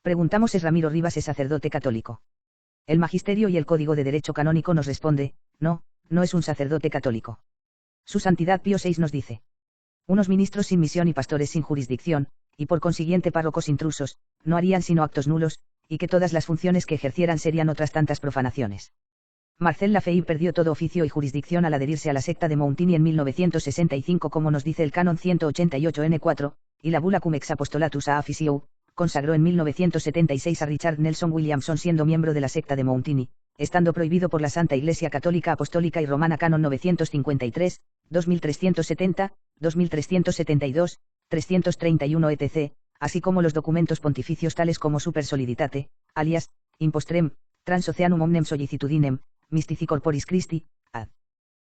Preguntamos: ¿es Ramiro Rivas sacerdote católico? El Magisterio y el Código de Derecho Canónico nos responde: no, no es un sacerdote católico. Su Santidad Pío VI nos dice: unos ministros sin misión y pastores sin jurisdicción, y por consiguiente párrocos intrusos, no harían sino actos nulos, y que todas las funciones que ejercieran serían otras tantas profanaciones. Marcel Lafave perdió todo oficio y jurisdicción al adherirse a la secta de Mountini en 1965, como nos dice el canon 188N4, y la bula Cum ex apostolatus a Officio, consagró en 1976 a Richard Nelson Williamson siendo miembro de la secta de Mountini, estando prohibido por la Santa Iglesia Católica Apostólica y Romana canon 953, 2370, 2372, 331 etc., así como los documentos pontificios tales como Super Soliditate, alias, impostrem, transoceanum omnem sollicitudinem, mystici corporis Christi, ad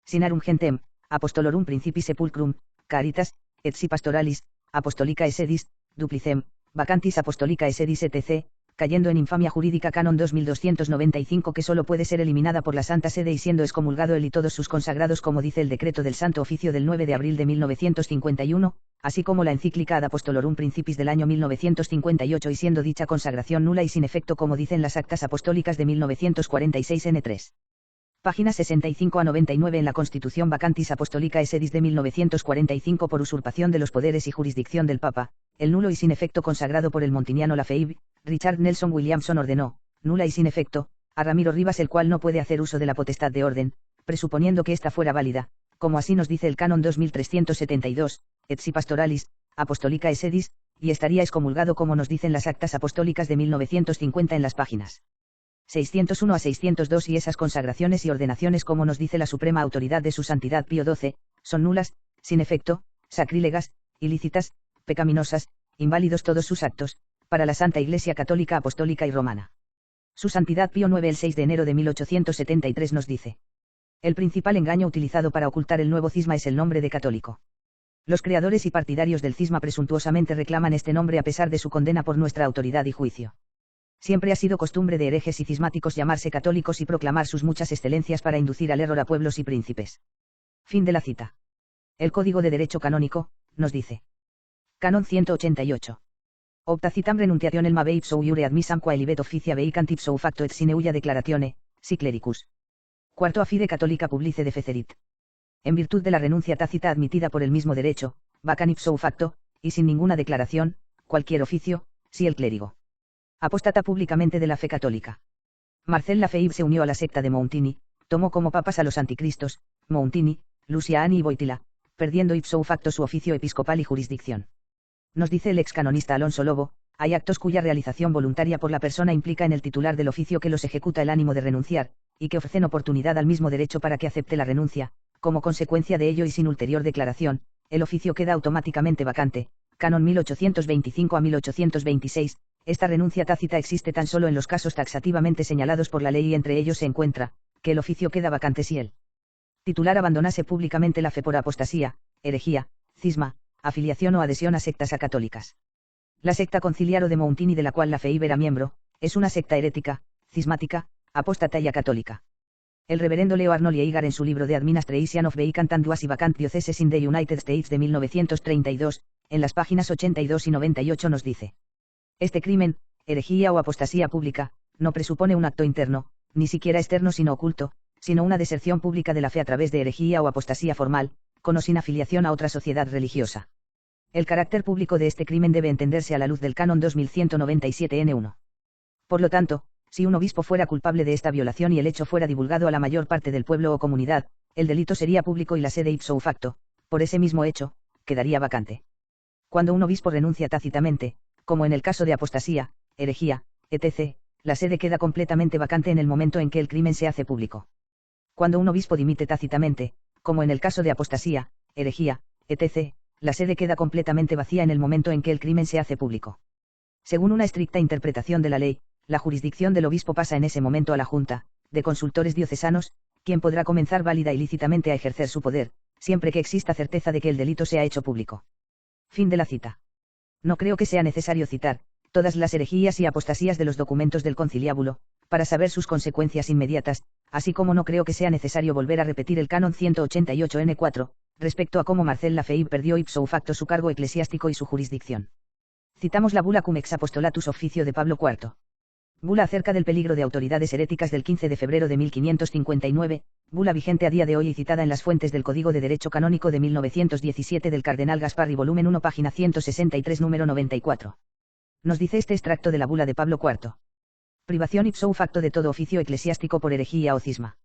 sinarum gentem, apostolorum principi sepulcrum, caritas, et si pastoralis, apostolica esedis, duplicem, vacantis apostolica esedis etc., cayendo en infamia jurídica canon 2295 que solo puede ser eliminada por la Santa Sede y siendo excomulgado él y todos sus consagrados como dice el decreto del Santo Oficio del 9 de abril de 1951, así como la encíclica Ad Apostolorum Principis del año 1958 y siendo dicha consagración nula y sin efecto como dicen las actas apostólicas de 1946 N3. Páginas 65 a 99 en la Constitución Vacantis Apostolica Esedis de 1945 por usurpación de los poderes y jurisdicción del Papa, el nulo y sin efecto consagrado por el montiniano Lafave, Richard Nelson Williamson ordenó, nula y sin efecto, a Ramiro Rivas el cual no puede hacer uso de la potestad de orden, presuponiendo que ésta fuera válida, como así nos dice el canon 2372, et si pastoralis, apostolica esedis, y estaría excomulgado como nos dicen las actas apostólicas de 1950 en las páginas 601 a 602 y esas consagraciones y ordenaciones como nos dice la suprema autoridad de su Santidad Pío XII, son nulas, sin efecto, sacrílegas, ilícitas, pecaminosas, inválidos todos sus actos, para la Santa Iglesia Católica Apostólica y Romana. Su Santidad Pío IX el 6 de enero de 1873 nos dice: el principal engaño utilizado para ocultar el nuevo cisma es el nombre de católico. Los creadores y partidarios del cisma presuntuosamente reclaman este nombre a pesar de su condena por nuestra autoridad y juicio. Siempre ha sido costumbre de herejes y cismáticos llamarse católicos y proclamar sus muchas excelencias para inducir al error a pueblos y príncipes. Fin de la cita. El Código de Derecho Canónico, nos dice. Canon 188. Opta citam renunciationem ave ipso iure admissam qua libet officia veicant ipso facto et sine ulla declaratione, si clericus. Cuarto a fide católica publice defecerit. En virtud de la renuncia tácita admitida por el mismo derecho, vacant ipso facto, y sin ninguna declaración, cualquier oficio, si el clérigo apóstata públicamente de la fe católica. Marcel Lafave se unió a la secta de Mountini, tomó como papas a los anticristos, Mountini, Luciani y Boitila, perdiendo ipso facto su oficio episcopal y jurisdicción. Nos dice el ex canonista Alonso Lobo, hay actos cuya realización voluntaria por la persona implica en el titular del oficio que los ejecuta el ánimo de renunciar, y que ofrecen oportunidad al mismo derecho para que acepte la renuncia, como consecuencia de ello y sin ulterior declaración, el oficio queda automáticamente vacante. Canon 1825 a 1826, esta renuncia tácita existe tan solo en los casos taxativamente señalados por la ley y entre ellos se encuentra, que el oficio queda vacante si el titular abandonase públicamente la fe por apostasía, herejía, cisma, afiliación o adhesión a sectas acatólicas. La secta conciliar o de Mountini de la cual Lafave era miembro, es una secta herética, cismática, apóstata y acatólica. El reverendo Leo Arnold Yeager en su libro The Administration of Vacant and Duas y Vacant Dioceses in the United States de 1932, en las páginas 82 y 98 nos dice: este crimen, herejía o apostasía pública, no presupone un acto interno, ni siquiera externo sino oculto, sino una deserción pública de la fe a través de herejía o apostasía formal, con o sin afiliación a otra sociedad religiosa. El carácter público de este crimen debe entenderse a la luz del canon 2197 N1. Por lo tanto, si un obispo fuera culpable de esta violación y el hecho fuera divulgado a la mayor parte del pueblo o comunidad, el delito sería público y la sede ipso facto, por ese mismo hecho, quedaría vacante. Cuando un obispo renuncia tácitamente, como en el caso de apostasía, herejía, etc., la sede queda completamente vacante en el momento en que el crimen se hace público. Cuando un obispo dimite tácitamente, como en el caso de apostasía, herejía, etc., la sede queda completamente vacía en el momento en que el crimen se hace público. Según una estricta interpretación de la ley, la jurisdicción del obispo pasa en ese momento a la Junta de Consultores Diocesanos, quien podrá comenzar válida y lícitamente a ejercer su poder, siempre que exista certeza de que el delito se ha hecho público. Fin de la cita. No creo que sea necesario citar todas las herejías y apostasías de los documentos del conciliábulo, para saber sus consecuencias inmediatas, así como no creo que sea necesario volver a repetir el canon 188 N4, respecto a cómo Marcel Lafave perdió ipso facto su cargo eclesiástico y su jurisdicción. Citamos la bula Cum ex apostolatus officio de Pablo IV. Bula acerca del peligro de autoridades heréticas del 15 de febrero de 1559, bula vigente a día de hoy y citada en las fuentes del Código de Derecho Canónico de 1917 del Cardenal Gasparri, volumen 1, página 163, número 94. Nos dice este extracto de la bula de Pablo IV. Privación ipso facto de todo oficio eclesiástico por herejía o cisma.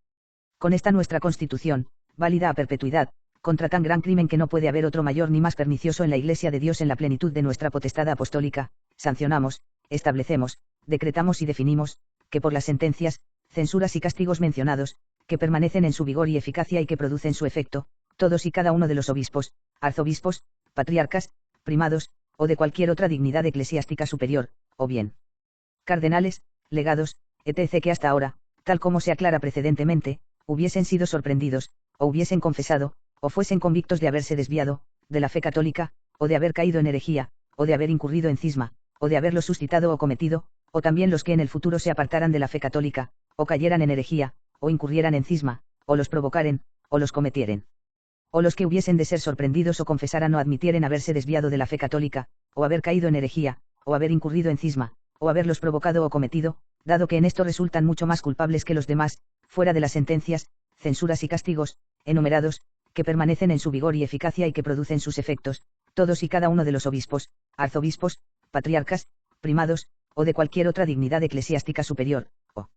Con esta nuestra Constitución, válida a perpetuidad, contra tan gran crimen que no puede haber otro mayor ni más pernicioso en la Iglesia de Dios en la plenitud de nuestra potestad apostólica, sancionamos, establecemos, decretamos y definimos, que por las sentencias, censuras y castigos mencionados, que permanecen en su vigor y eficacia y que producen su efecto, todos y cada uno de los obispos, arzobispos, patriarcas, primados, o de cualquier otra dignidad eclesiástica superior, o bien cardenales, legados, etc. que hasta ahora, tal como se aclara precedentemente, hubiesen sido sorprendidos, o hubiesen confesado, o fuesen convictos de haberse desviado, de la fe católica, o de haber caído en herejía, o de haber incurrido en cisma, o de haberlo suscitado o cometido, o también los que en el futuro se apartaran de la fe católica, o cayeran en herejía, o incurrieran en cisma, o los provocaren, o los cometieren. O los que hubiesen de ser sorprendidos o confesaran o admitieren haberse desviado de la fe católica, o haber caído en herejía, o haber incurrido en cisma, o haberlos provocado o cometido, dado que en esto resultan mucho más culpables que los demás, fuera de las sentencias, censuras y castigos, enumerados, que permanecen en su vigor y eficacia y que producen sus efectos, todos y cada uno de los obispos, arzobispos, patriarcas, primados, o de cualquier otra dignidad eclesiástica superior, o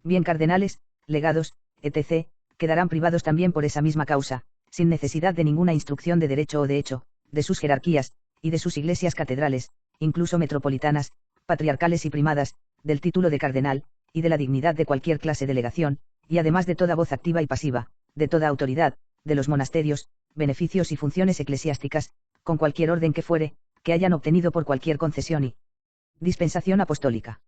bien cardenales, legados, etc., quedarán privados también por esa misma causa, sin necesidad de ninguna instrucción de derecho o de hecho, de sus jerarquías, y de sus iglesias catedrales, incluso metropolitanas, patriarcales y primadas, del título de cardenal, y de la dignidad de cualquier clase de delegación, y además de toda voz activa y pasiva, de toda autoridad, de los monasterios, beneficios y funciones eclesiásticas, con cualquier orden que fuere, que hayan obtenido por cualquier concesión y dispensación apostólica.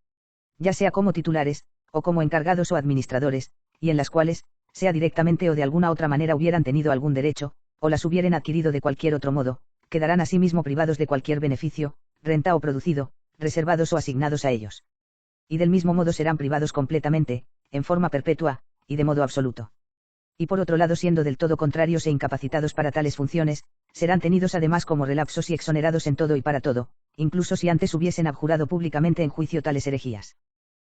Ya sea como titulares, o como encargados o administradores, y en las cuales, sea directamente o de alguna otra manera hubieran tenido algún derecho, o las hubieren adquirido de cualquier otro modo, quedarán asimismo privados de cualquier beneficio, renta o producido, reservados o asignados a ellos. Y del mismo modo serán privados completamente, en forma perpetua, y de modo absoluto. Y por otro lado, siendo del todo contrarios e incapacitados para tales funciones, serán tenidos además como relapsos y exonerados en todo y para todo, incluso si antes hubiesen abjurado públicamente en juicio tales herejías.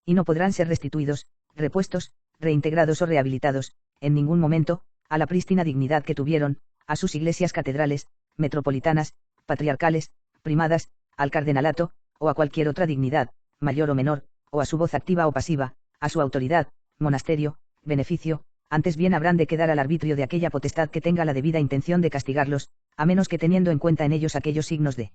Y no podrán ser restituidos, repuestos, reintegrados o rehabilitados, en ningún momento, a la prístina dignidad que tuvieron, a sus iglesias catedrales, metropolitanas, patriarcales, primadas, al cardenalato, o a cualquier otra dignidad, mayor o menor, o a su voz activa o pasiva, a su autoridad, monasterio, beneficio, antes bien habrán de quedar al arbitrio de aquella potestad que tenga la debida intención de castigarlos, a menos que teniendo en cuenta en ellos aquellos signos de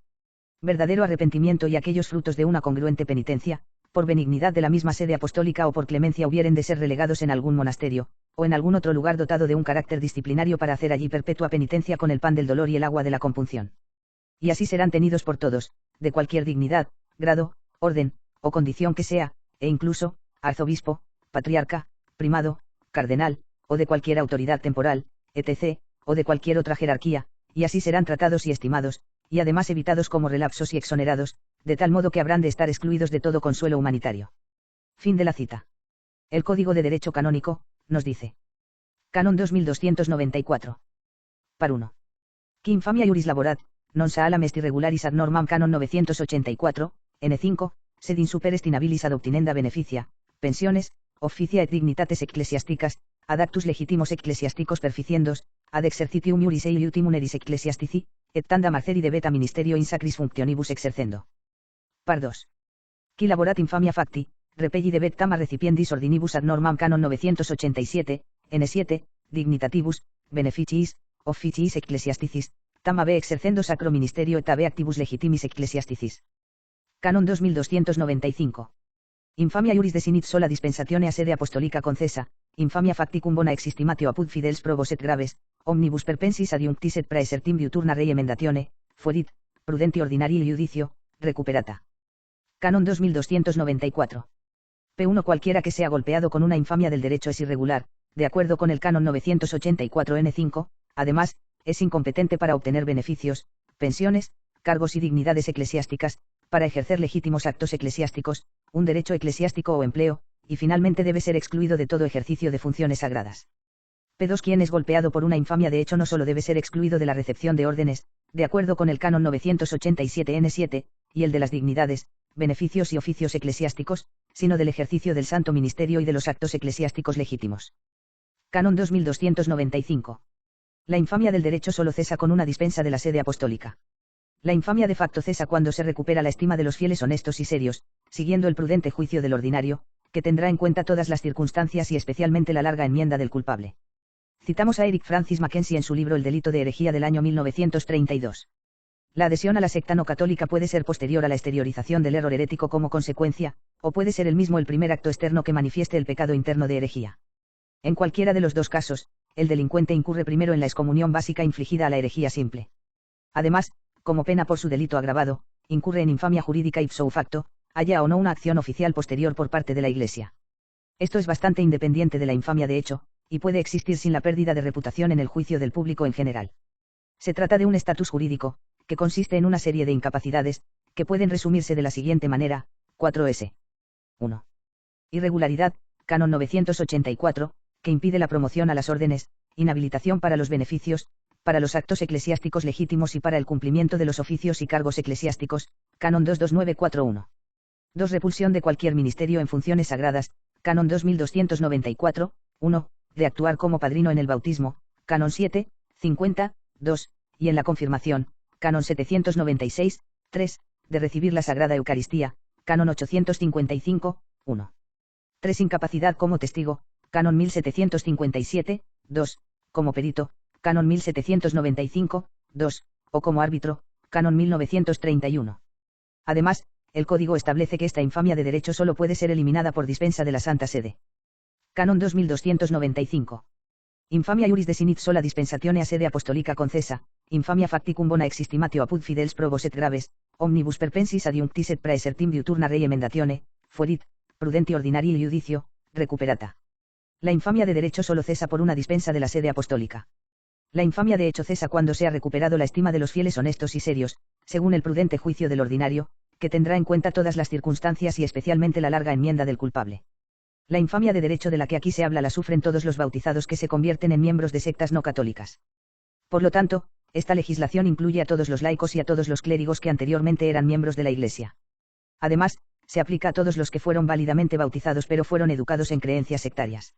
verdadero arrepentimiento y aquellos frutos de una congruente penitencia, por benignidad de la misma sede apostólica o por clemencia hubieren de ser relegados en algún monasterio, o en algún otro lugar dotado de un carácter disciplinario para hacer allí perpetua penitencia con el pan del dolor y el agua de la compunción. Y así serán tenidos por todos, de cualquier dignidad, grado, orden, o condición que sea, e incluso, arzobispo, patriarca, primado, cardenal, o de cualquier autoridad temporal, etc., o de cualquier otra jerarquía, y así serán tratados y estimados, y además evitados como relapsos y exonerados, de tal modo que habrán de estar excluidos de todo consuelo humanitario. Fin de la cita. El Código de Derecho Canónico, nos dice. Canon 2294. Par 1. Qui infamia iuris laborat, non saalam est irregularis ad normam Canon 984, N5, sed insuperestinabilis ad obtinenda beneficia, pensiones, officia et dignitates ecclesiasticas, ad actus legitimos ecclesiasticos perficiendos, ad exercitium iuris ei iutimum eris ecclesiastici, et tanda marceri debeta ministerio in sacris functionibus exercendo. Par 2. Qui laborat infamia facti, repelli debet tama recipiendis ordinibus ad normam Canon 987, N7, dignitatibus, beneficiis, officiis ecclesiasticis, tama be exercendo sacro ministerio et ab actibus legitimis ecclesiasticis. Canon 2295. Infamia iuris desinit sola dispensatione a sede apostolica concessa, infamia facticum bona existimatio apud fidels probos et graves, omnibus perpensis adiunctis et praesertim diuturna rei emendatione, fuerit, prudenti ordinarii iudicio, recuperata. Canon 2294. P1 Cualquiera que sea golpeado con una infamia del derecho es irregular, de acuerdo con el Canon 984 N5, además, es incompetente para obtener beneficios, pensiones, cargos y dignidades eclesiásticas, para ejercer legítimos actos eclesiásticos, un derecho eclesiástico o empleo, y finalmente debe ser excluido de todo ejercicio de funciones sagradas. P2 Quien es golpeado por una infamia de hecho no solo debe ser excluido de la recepción de órdenes, de acuerdo con el Canon 987 N7, y el de las dignidades, beneficios y oficios eclesiásticos, sino del ejercicio del santo ministerio y de los actos eclesiásticos legítimos. Canon 2295. La infamia del derecho solo cesa con una dispensa de la sede apostólica. La infamia de facto cesa cuando se recupera la estima de los fieles honestos y serios, siguiendo el prudente juicio del ordinario, que tendrá en cuenta todas las circunstancias y especialmente la larga enmienda del culpable. Citamos a Eric Francis Mackenzie en su libro El delito de herejía del año 1932. La adhesión a la secta no católica puede ser posterior a la exteriorización del error herético como consecuencia, o puede ser el mismo el primer acto externo que manifieste el pecado interno de herejía. En cualquiera de los dos casos, el delincuente incurre primero en la excomunión básica infligida a la herejía simple. Además, como pena por su delito agravado, incurre en infamia jurídica ipso facto, haya o no una acción oficial posterior por parte de la Iglesia. Esto es bastante independiente de la infamia de hecho, y puede existir sin la pérdida de reputación en el juicio del público en general. Se trata de un estatus jurídico, que consiste en una serie de incapacidades, que pueden resumirse de la siguiente manera: 4S. 1. Irregularidad, canon 984, que impide la promoción a las órdenes, inhabilitación para los beneficios, para los actos eclesiásticos legítimos y para el cumplimiento de los oficios y cargos eclesiásticos, canon 22941. 2. Repulsión de cualquier ministerio en funciones sagradas, canon 2294, 1, de actuar como padrino en el bautismo, canon 7, 50, 2, y en la confirmación, canon 796, 3, de recibir la Sagrada Eucaristía, canon 855, 1. 3. Incapacidad como testigo, canon 1757, 2, como perito, canon 1795, 2, o como árbitro, canon 1931. Además, el Código establece que esta infamia de derecho solo puede ser eliminada por dispensa de la Santa Sede. Canon 2295. Infamia iuris desinit sola dispensatione a sede apostolica concesa, infamia facticum bona existimatio apud fidels probos et graves, omnibus perpensis adiunctis et praesertim diuturna rei emendatione, fuerit, prudenti ordinarii iudicio, recuperata. La infamia de derecho solo cesa por una dispensa de la sede apostólica. La infamia de hecho cesa cuando se ha recuperado la estima de los fieles honestos y serios, según el prudente juicio del ordinario, que tendrá en cuenta todas las circunstancias y especialmente la larga enmienda del culpable. La infamia de derecho de la que aquí se habla la sufren todos los bautizados que se convierten en miembros de sectas no católicas. Por lo tanto, esta legislación incluye a todos los laicos y a todos los clérigos que anteriormente eran miembros de la Iglesia. Además, se aplica a todos los que fueron válidamente bautizados pero fueron educados en creencias sectarias.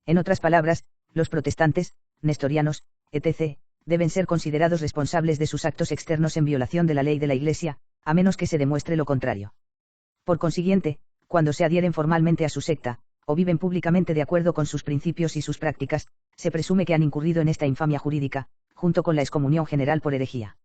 En otras palabras, los protestantes, nestorianos, etc., deben ser considerados responsables de sus actos externos en violación de la ley de la Iglesia, a menos que se demuestre lo contrario. Por consiguiente, cuando se adhieren formalmente a su secta, o viven públicamente de acuerdo con sus principios y sus prácticas, se presume que han incurrido en esta infamia jurídica, junto con la excomunión general por herejía.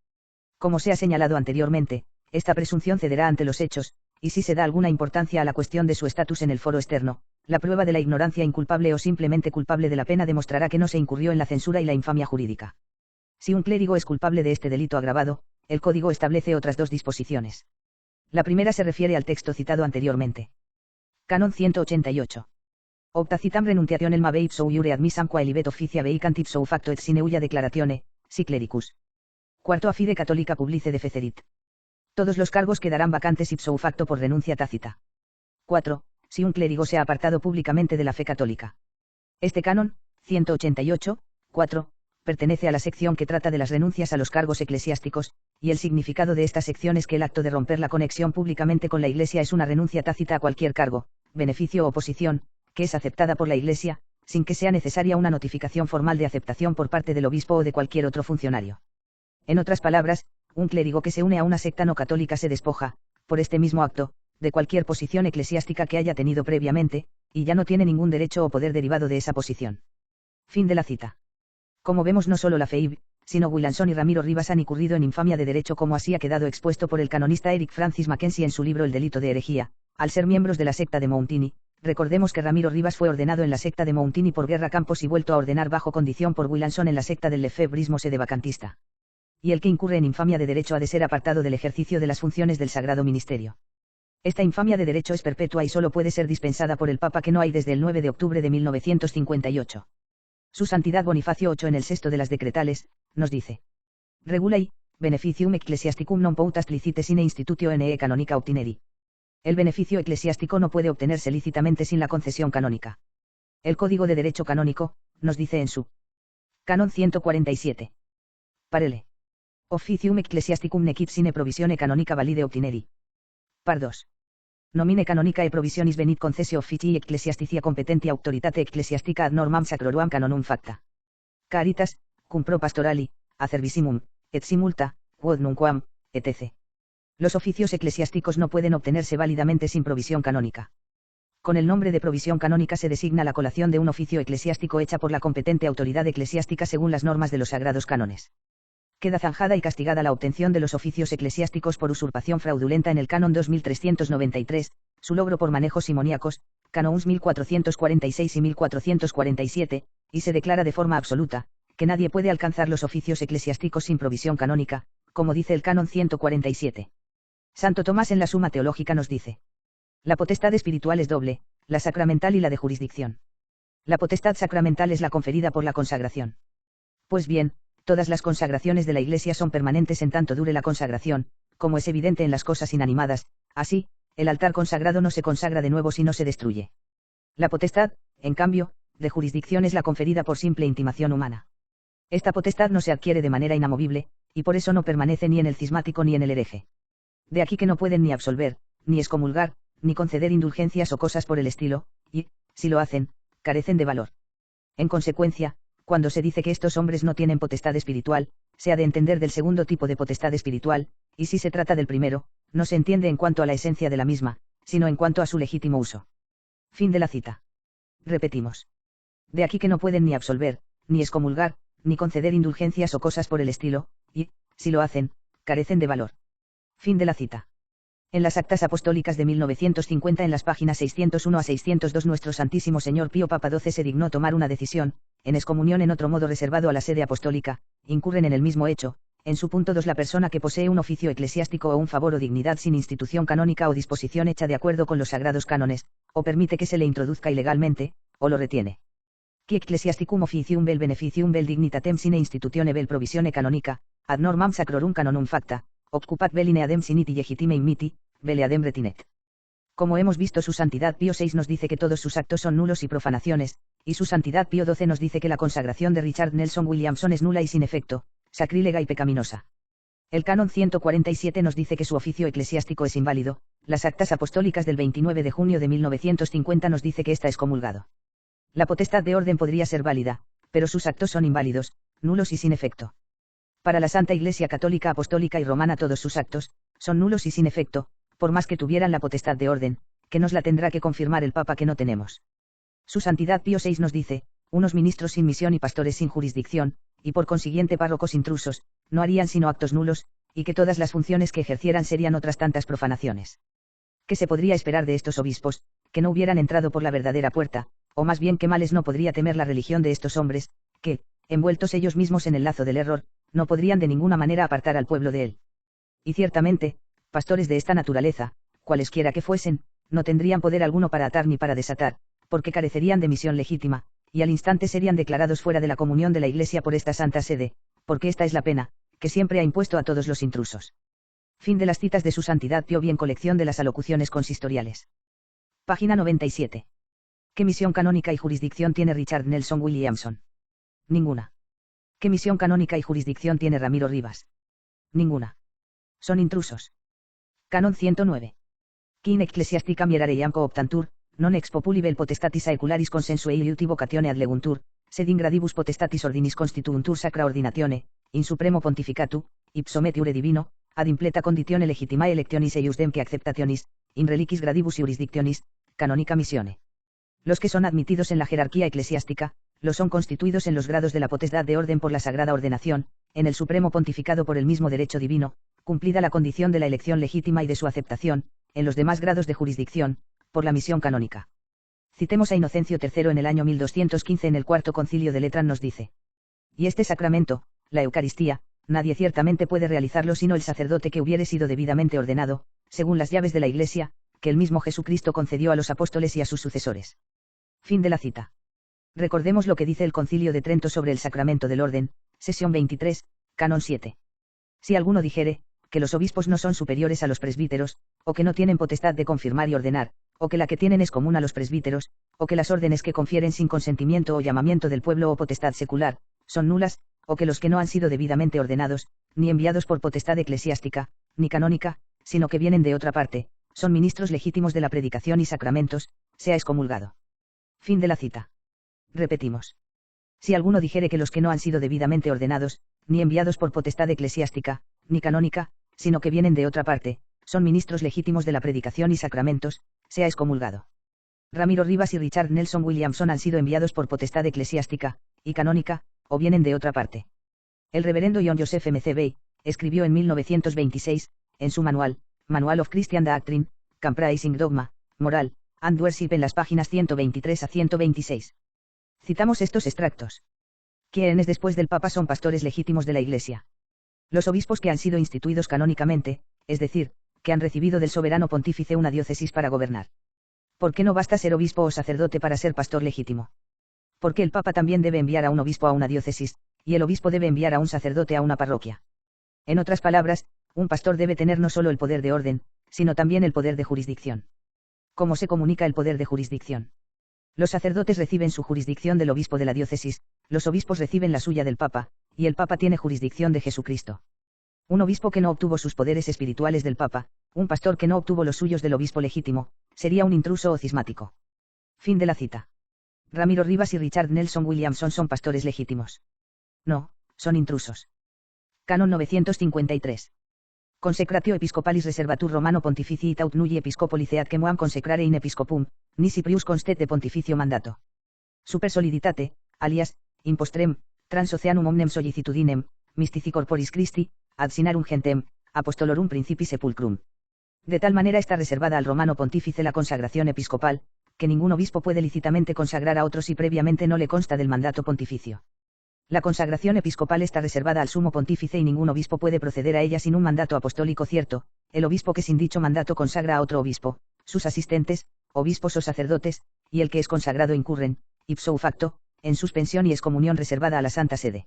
Como se ha señalado anteriormente, esta presunción cederá ante los hechos, y si se da alguna importancia a la cuestión de su estatus en el foro externo, la prueba de la ignorancia inculpable o simplemente culpable de la pena demostrará que no se incurrió en la censura y la infamia jurídica. Si un clérigo es culpable de este delito agravado, el Código establece otras dos disposiciones. La primera se refiere al texto citado anteriormente. Canon 188. Opta citam renunciationem mave ipso iure admissam qua elibet officia veicant ipso facto et sine ulla declaratione, si clericus. Cuarto, a fide católica publice defecerit. Todos los cargos quedarán vacantes ipso facto por renuncia tácita. 4. Si un clérigo se ha apartado públicamente de la fe católica. Este canon, 188, 4, pertenece a la sección que trata de las renuncias a los cargos eclesiásticos, y el significado de esta sección es que el acto de romper la conexión públicamente con la Iglesia es una renuncia tácita a cualquier cargo, beneficio o posición, que es aceptada por la Iglesia, sin que sea necesaria una notificación formal de aceptación por parte del obispo o de cualquier otro funcionario. En otras palabras, un clérigo que se une a una secta no católica se despoja, por este mismo acto, de cualquier posición eclesiástica que haya tenido previamente, y ya no tiene ningún derecho o poder derivado de esa posición. Fin de la cita. Como vemos, no solo la FEIB, sino Williamson y Ramiro Rivas han incurrido en infamia de derecho, como así ha quedado expuesto por el canonista Eric Francis Mackenzie en su libro El delito de herejía, al ser miembros de la secta de Mountini. Recordemos que Ramiro Rivas fue ordenado en la secta de Mountini por Guerra Campos y vuelto a ordenar bajo condición por Williamson en la secta del lefebrismo sedevacantista. Y el que incurre en infamia de derecho ha de ser apartado del ejercicio de las funciones del sagrado ministerio. Esta infamia de derecho es perpetua y solo puede ser dispensada por el Papa, que no hay desde el 9 de octubre de 1958. Su Santidad Bonifacio VIII en el sexto de las decretales, nos dice: Regulae, beneficium ecclesiasticum non potest licite sine institutio ne canonica obtineri. El beneficio eclesiástico no puede obtenerse lícitamente sin la concesión canónica. El Código de Derecho Canónico, nos dice en su Canon 147. Parele. Officium ecclesiasticum nequit sine provisione canonica valide obtineri. Par 2. Nomine canonica e provisionis venit concessio officii ecclesiasticia competentia auctoritate ecclesiastica ad normam sacrorum canonum facta. Caritas, cum pro pastorali, acervissimum, et simulta, quod nunquam, etc. Los oficios eclesiásticos no pueden obtenerse válidamente sin provisión canónica. Con el nombre de provisión canónica se designa la colación de un oficio eclesiástico hecha por la competente autoridad eclesiástica según las normas de los sagrados cánones. Queda zanjada y castigada la obtención de los oficios eclesiásticos por usurpación fraudulenta en el canon 2393, su logro por manejos simoníacos, canons 1446 y 1447, y se declara de forma absoluta, que nadie puede alcanzar los oficios eclesiásticos sin provisión canónica, como dice el canon 147. Santo Tomás en la Suma Teológica nos dice: la potestad espiritual es doble, la sacramental y la de jurisdicción. La potestad sacramental es la conferida por la consagración. Pues bien, todas las consagraciones de la Iglesia son permanentes en tanto dure la consagración, como es evidente en las cosas inanimadas, así, el altar consagrado no se consagra de nuevo si no se destruye. La potestad, en cambio, de jurisdicción es la conferida por simple intimación humana. Esta potestad no se adquiere de manera inamovible, y por eso no permanece ni en el cismático ni en el hereje. De aquí que no pueden ni absolver, ni excomulgar, ni conceder indulgencias o cosas por el estilo, y, si lo hacen, carecen de valor. En consecuencia, cuando se dice que estos hombres no tienen potestad espiritual, se ha de entender del segundo tipo de potestad espiritual, y si se trata del primero, no se entiende en cuanto a la esencia de la misma, sino en cuanto a su legítimo uso. Fin de la cita. Repetimos. De aquí que no pueden ni absolver, ni excomulgar, ni conceder indulgencias o cosas por el estilo, y, si lo hacen, carecen de valor. Fin de la cita. En las actas apostólicas de 1950 en las páginas 601 a 602 nuestro Santísimo Señor Pío Papa XII se dignó tomar una decisión, en excomunión en otro modo reservado a la sede apostólica, incurren en el mismo hecho, en su punto 2 la persona que posee un oficio eclesiástico o un favor o dignidad sin institución canónica o disposición hecha de acuerdo con los sagrados cánones, o permite que se le introduzca ilegalmente, o lo retiene. Qui ecclesiasticum officium vel beneficium vel dignitatem sine institutione vel provisione canonica, ad normam sacrorum canonum facta, occupat vel in eadem siniti legitime immiti, vel eadem retinet. Como hemos visto, su Santidad Pío VI nos dice que todos sus actos son nulos y profanaciones, y su Santidad Pío XII nos dice que la consagración de Richard Nelson Williamson es nula y sin efecto, sacrílega y pecaminosa. El canon 147 nos dice que su oficio eclesiástico es inválido, las actas apostólicas del 29 de junio de 1950 nos dice que está excomulgado. La potestad de orden podría ser válida, pero sus actos son inválidos, nulos y sin efecto. Para la Santa Iglesia Católica Apostólica y Romana todos sus actos son nulos y sin efecto, por más que tuvieran la potestad de orden, que nos la tendrá que confirmar el Papa que no tenemos. Su Santidad Pío VI nos dice: unos ministros sin misión y pastores sin jurisdicción, y por consiguiente párrocos intrusos, no harían sino actos nulos, y que todas las funciones que ejercieran serían otras tantas profanaciones. ¿Qué se podría esperar de estos obispos, que no hubieran entrado por la verdadera puerta, o más bien qué males no podría temer la religión de estos hombres, que, envueltos ellos mismos en el lazo del error, no podrían de ninguna manera apartar al pueblo de él? Y ciertamente, pastores de esta naturaleza, cualesquiera que fuesen, no tendrían poder alguno para atar ni para desatar, porque carecerían de misión legítima, y al instante serían declarados fuera de la comunión de la Iglesia por esta Santa Sede, porque esta es la pena, que siempre ha impuesto a todos los intrusos. Fin de las citas de su Santidad Pío bien colección de las alocuciones consistoriales. Página 97. ¿Qué misión canónica y jurisdicción tiene Richard Nelson Williamson? Ninguna. ¿Qué misión canónica y jurisdicción tiene Ramiro Rivas? Ninguna. Son intrusos. Canon 109. Qui in ecclesiastica mierare iam cooptantur, non ex populi vel potestatis aecularis consensue iuti vocatione ad leguntur, sed in gradibus potestatis ordinis constituuntur sacra ordinatione, in supremo pontificatu, ipso metiure divino, ad impleta conditione legitimae electionis eius demque acceptationis, in reliquis gradibus jurisdictionis, canonica missione. Los que son admitidos en la jerarquía eclesiástica, lo son constituidos en los grados de la potestad de orden por la sagrada ordenación, en el supremo pontificado por el mismo derecho divino, cumplida la condición de la elección legítima y de su aceptación, en los demás grados de jurisdicción, por la misión canónica. Citemos a Inocencio III en el año 1215 en el Cuarto Concilio de Letrán nos dice: y este sacramento, la Eucaristía, nadie ciertamente puede realizarlo sino el sacerdote que hubiere sido debidamente ordenado, según las llaves de la Iglesia, que el mismo Jesucristo concedió a los apóstoles y a sus sucesores. Fin de la cita. Recordemos lo que dice el Concilio de Trento sobre el sacramento del orden, sesión 23, canon 7. Si alguno dijere, que los obispos no son superiores a los presbíteros, o que no tienen potestad de confirmar y ordenar, o que la que tienen es común a los presbíteros, o que las órdenes que confieren sin consentimiento o llamamiento del pueblo o potestad secular, son nulas, o que los que no han sido debidamente ordenados, ni enviados por potestad eclesiástica, ni canónica, sino que vienen de otra parte, son ministros legítimos de la predicación y sacramentos, sea excomulgado. Fin de la cita. Repetimos. Si alguno dijere que los que no han sido debidamente ordenados, ni enviados por potestad eclesiástica, ni canónica, sino que vienen de otra parte, son ministros legítimos de la predicación y sacramentos, sea excomulgado. Ramiro Rivas y Richard Nelson Williamson han sido enviados por potestad eclesiástica, y canónica, o vienen de otra parte. El reverendo John Joseph McVeigh escribió en 1926, en su manual, Manual of Christian Doctrine, Comprising Dogma, Moral, and Worship en las páginas 123 a 126. Citamos estos extractos. Quienes después del Papa son pastores legítimos de la Iglesia. Los obispos que han sido instituidos canónicamente, es decir, que han recibido del soberano pontífice una diócesis para gobernar. ¿Por qué no basta ser obispo o sacerdote para ser pastor legítimo? Porque el Papa también debe enviar a un obispo a una diócesis, y el obispo debe enviar a un sacerdote a una parroquia. En otras palabras, un pastor debe tener no solo el poder de orden, sino también el poder de jurisdicción. ¿Cómo se comunica el poder de jurisdicción? Los sacerdotes reciben su jurisdicción del obispo de la diócesis, los obispos reciben la suya del Papa, y el Papa tiene jurisdicción de Jesucristo. Un obispo que no obtuvo sus poderes espirituales del Papa, un pastor que no obtuvo los suyos del obispo legítimo, sería un intruso o cismático. Fin de la cita. Ramiro Rivas y Richard Nelson Williamson son pastores legítimos. No, son intrusos. Canon 953. Consecratio episcopalis reservatur Romano pontificii taut nulli episcopoli ceat quemoam consecrare in episcopum, nisi prius constet de pontificio mandato. Super soliditate, alias, impostrem, trans oceanum omnem sollicitudinem, mystici corporis Christi, ad sinarum gentem, apostolorum principi sepulcrum. De tal manera está reservada al romano pontífice la consagración episcopal, que ningún obispo puede lícitamente consagrar a otro si previamente no le consta del mandato pontificio. La consagración episcopal está reservada al sumo pontífice y ningún obispo puede proceder a ella sin un mandato apostólico cierto, el obispo que sin dicho mandato consagra a otro obispo, sus asistentes, obispos o sacerdotes, y el que es consagrado incurren, ipso facto, en suspensión y excomunión reservada a la Santa Sede.